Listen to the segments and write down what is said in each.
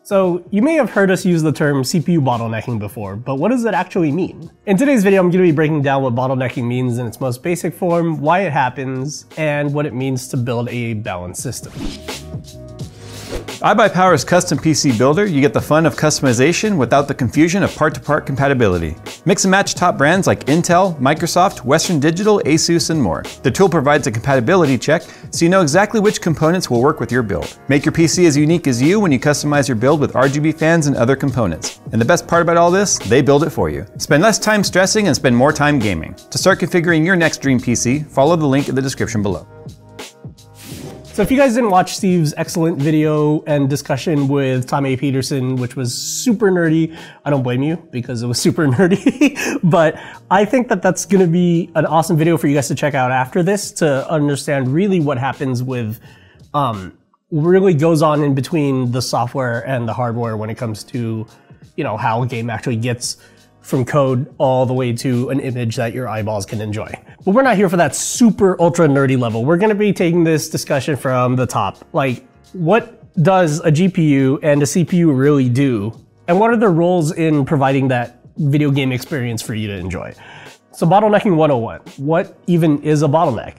So you may have heard us use the term CPU bottlenecking before, but what does it actually mean? In today's video, I'm going to be breaking down what bottlenecking means in its most basic form, why it happens, and what it means to build a balanced system. iBuyPower's custom PC builder, you get the fun of customization without the confusion of part-to-part compatibility. Mix and match top brands like Intel, Microsoft, Western Digital, Asus, and more. The tool provides a compatibility check so you know exactly which components will work with your build. Make your PC as unique as you when you customize your build with RGB fans and other components. And the best part about all this, they build it for you. Spend less time stressing and spend more time gaming. To start configuring your next dream PC, follow the link in the description below. So if you guys didn't watch Steve's excellent video and discussion with Tomy Peterson, which was super nerdy, I don't blame you because it was super nerdy, but I think that that's gonna be an awesome video for you guys to check out after this to understand really what happens with, really goes on in between the software and the hardware when it comes to, you know, how a game actually gets from code all the way to an image that your eyeballs can enjoy. But we're not here for that super ultra nerdy level. We're gonna be taking this discussion from the top. Like, what does a GPU and a CPU really do? And what are their roles in providing that video game experience for you to enjoy? So bottlenecking 101, what even is a bottleneck?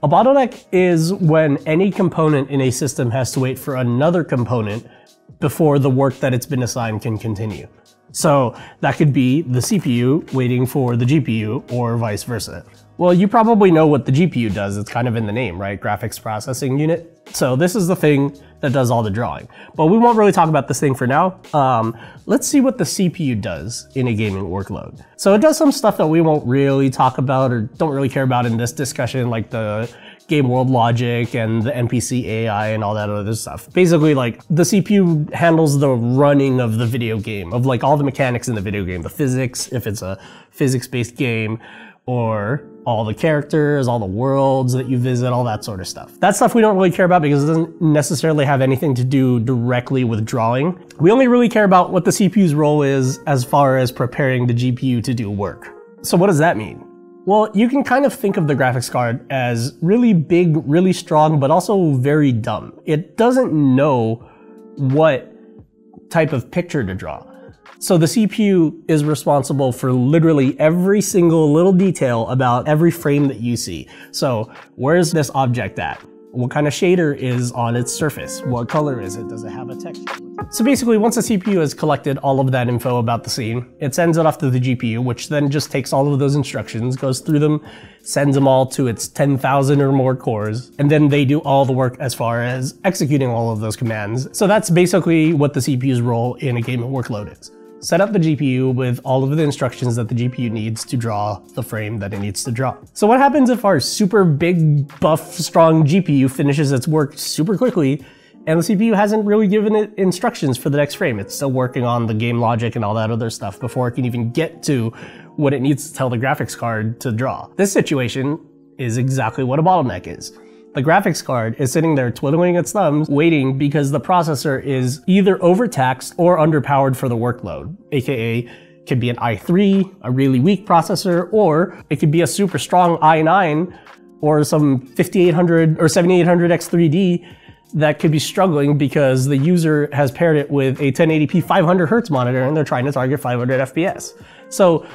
A bottleneck is when any component in a system has to wait for another component before the work that it's been assigned can continue. So that could be the CPU waiting for the GPU or vice versa. Well, you probably know what the GPU does. It's kind of in the name, right? Graphics processing unit. So this is the thing that does all the drawing. But we won't really talk about this thing for now. Let's see what the CPU does in a gaming workload. So it does some stuff that we won't really talk about or don't really care about in this discussion, like the game world logic and the NPC AI and all that other stuff. Basically, like, the CPU handles the running of the video game, of like all the mechanics in the video game, the physics, if it's a physics-based game, or all the characters, all the worlds that you visit, all that sort of stuff. That stuff we don't really care about because it doesn't necessarily have anything to do directly with drawing. We only really care about what the CPU's role is as far as preparing the GPU to do work. So what does that mean? Well, you can kind of think of the graphics card as really big, really strong, but also very dumb. It doesn't know what type of picture to draw. So the CPU is responsible for literally every single little detail about every frame that you see. So where's this object at? What kind of shader is on its surface? What color is it? Does it have a texture? So basically, once the CPU has collected all of that info about the scene, it sends it off to the GPU, which then just takes all of those instructions, goes through them, sends them all to its 10,000 or more cores, and then they do all the work as far as executing all of those commands. So that's basically what the CPU's role in a gaming workload is. Set up the GPU with all of the instructions that the GPU needs to draw the frame that it needs to draw. So what happens if our super big, buff, strong GPU finishes its work super quickly and the CPU hasn't really given it instructions for the next frame? It's still working on the game logic and all that other stuff before it can even get to what it needs to tell the graphics card to draw. This situation is exactly what a bottleneck is. The graphics card is sitting there twiddling its thumbs, waiting because the processor is either overtaxed or underpowered for the workload, aka could be an i3, a really weak processor, or it could be a super strong i9 or some 5800 or 7800 X3D that could be struggling because the user has paired it with a 1080p 500 Hertz monitor and they're trying to target 500 FPS. So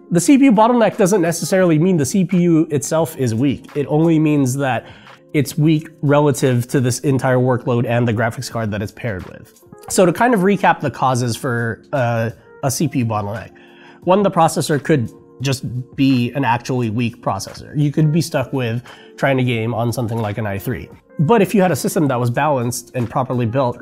the CPU bottleneck doesn't necessarily mean the CPU itself is weak. It only means that it's weak relative to this entire workload and the graphics card that it's paired with. So to kind of recap the causes for a CPU bottleneck, one, the processor could just be an actually weak processor. You could be stuck with trying to game on something like an i3. But if you had a system that was balanced and properly built,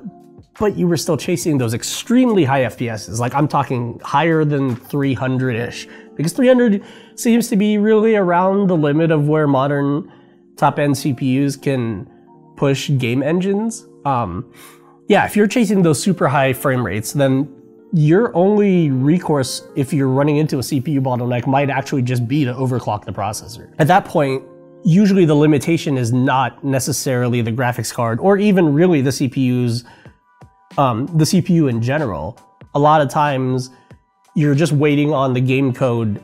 but you were still chasing those extremely high FPSs, like I'm talking higher than 300-ish, because 300 seems to be really around the limit of where modern top-end CPUs can push game engines. Yeah, if you're chasing those super high frame rates, then your only recourse if you're running into a CPU bottleneck might actually just be to overclock the processor. At that point, usually the limitation is not necessarily the graphics card or even really the CPU in general. A lot of times you're just waiting on the game code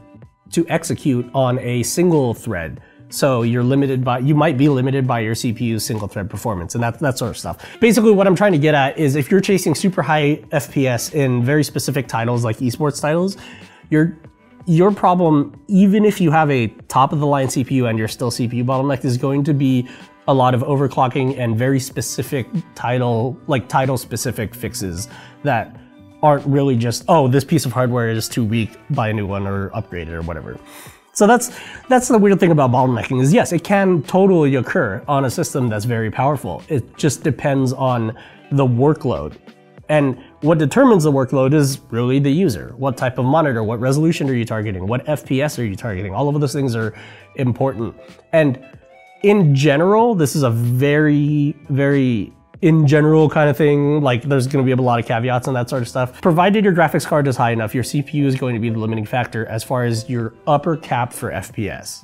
to execute on a single thread So you're limited by, you might be limited by your CPU's single thread performance and that sort of stuff. Basically what I'm trying to get at is if you're chasing super high FPS in very specific titles like esports titles, your problem, even if you have a top of the line CPU and you're still CPU bottlenecked, is going to be a lot of overclocking and very specific title specific fixes that aren't really just, oh, this piece of hardware is too weak, buy a new one or upgrade it or whatever. So that's the weird thing about bottlenecking is, yes, it can totally occur on a system that's very powerful. It just depends on the workload. And what determines the workload is really the user. What type of monitor, what resolution are you targeting? What FPS are you targeting? All of those things are important. And in general, this is a very, very in general kind of thing. Like there's going to be a lot of caveats and that sort of stuff. Provided your graphics card is high enough, your CPU is going to be the limiting factor as far as your upper cap for FPS.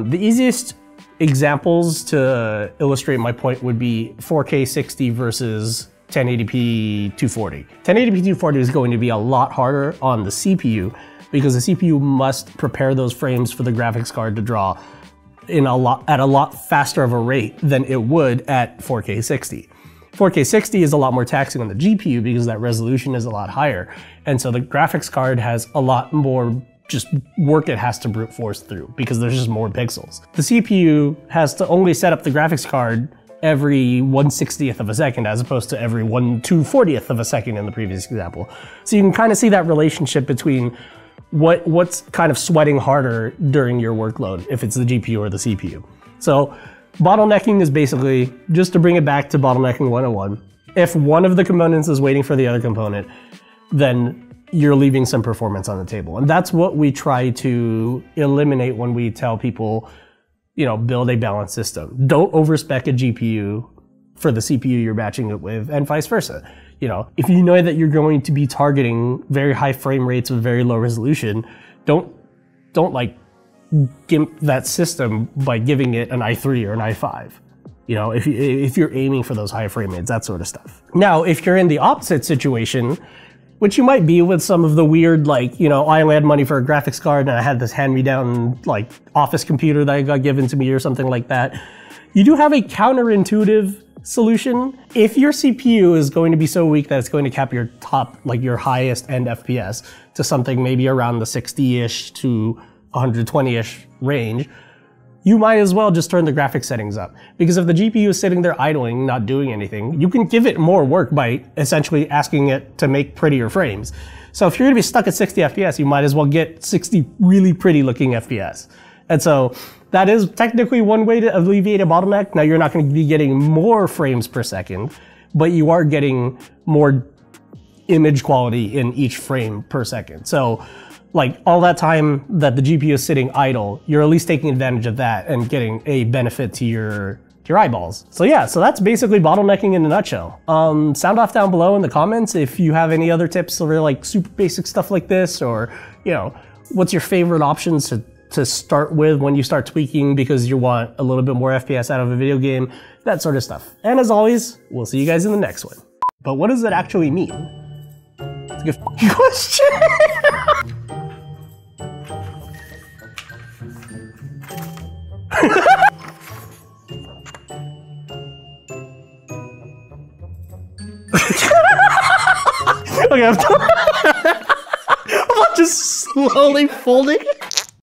The easiest examples to illustrate my point would be 4K 60 versus 1080p 240. 1080p 240 is going to be a lot harder on the CPU because the CPU must prepare those frames for the graphics card to draw at a lot faster of a rate than it would at 4K 60. 4K 60 is a lot more taxing on the GPU because that resolution is a lot higher. And so the graphics card has a lot more just work it has to brute force through because there's just more pixels. The CPU has to only set up the graphics card every 1/60th of a second as opposed to every 1/240th of a second in the previous example. So you can kind of see that relationship between what's kind of sweating harder during your workload, if it's the GPU or the CPU. So bottlenecking is basically, just to bring it back to bottlenecking 101, if one of the components is waiting for the other component, then you're leaving some performance on the table. And that's what we try to eliminate when we tell people, you know, build a balanced system. Don't overspec a GPU for the CPU you're matching it with, and vice versa. You know, if you know that you're going to be targeting very high frame rates with very low resolution, don't like gimp that system by giving it an i3 or an i5. You know, if you're aiming for those high frame rates, that sort of stuff. Now, if you're in the opposite situation, which you might be with some of the weird, like, you know, I only had money for a graphics card and I had this hand-me-down, like, office computer that got given to me or something like that, you do have a counterintuitive solution. If your CPU is going to be so weak that it's going to cap your top, like your highest end FPS to something maybe around the 60-ish to 120-ish range, you might as well just turn the graphics settings up. Because if the GPU is sitting there idling, not doing anything, you can give it more work by essentially asking it to make prettier frames. So if you're gonna be stuck at 60 FPS, you might as well get 60 really pretty looking FPS. And so that is technically one way to alleviate a bottleneck. Now you're not gonna be getting more frames per second, but you are getting more image quality in each frame per second. So like all that time that the GPU is sitting idle, you're at least taking advantage of that and getting a benefit to your eyeballs. So yeah, so that's basically bottlenecking in a nutshell. Sound off down below in the comments if you have any other tips or like super basic stuff like this, or you know, what's your favorite options to start with when you start tweaking because you want a little bit more FPS out of a video game, that sort of stuff. And as always, we'll see you guys in the next one. But what does it actually mean? It's a good question. Okay, I'm just slowly folding.